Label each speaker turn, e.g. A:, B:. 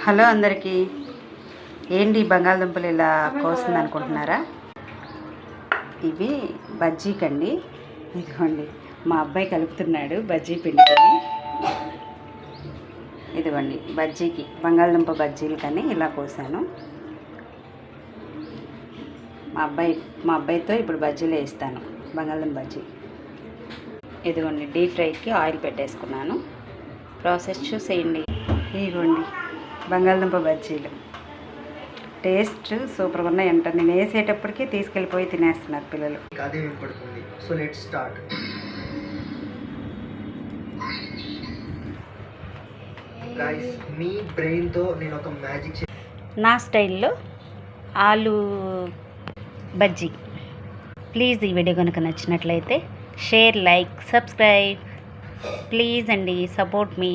A: Hello అందరికీ. ఏంటి బంగాళదుంపలు ఇలా కోస్తుంది అనుకుంటున్నారా? ఇవి బజ్జీకండి. ఇదిగోండి మా అబ్బాయి కలుపుతున్నాడు బజ్జీ పిండిని. ఇదిగోండి బజ్జీకి, బంగాళదుంప బజ్జీలు కానీ ఇలా కోసాను. మా అబ్బాయితో ఇప్పుడు బజ్జీలు వేస్తాను, బంగాళదుంప బజ్జీ. ఇదిగోండి డీప్ ఫ్రైకి ఆయిల్ పెట్టేసుకున్నాను. ప్రాసెస్ చూసేయండి. ఇదిగోండి బంగాళదుంప బజ్జీలు టేస్ట్ సూపర్గా ఉన్నాయంట. నేను వేసేటప్పటికి తీసుకెళ్ళిపోయి తినేస్తున్నారు పిల్లలు.
B: అదే వినపడుతుంది. So let's start. గైస్, మీ బ్రెయిన్తో నేను ఒక మ్యాజిక్
A: నా స్టైల్లో ఆలు బజ్జీ. ప్లీజ్ ఈ వీడియో కనుక నచ్చినట్లయితే షేర్, లైక్, సబ్స్క్రైబ్ ప్లీజ్ అండి, సపోర్ట్ మీ.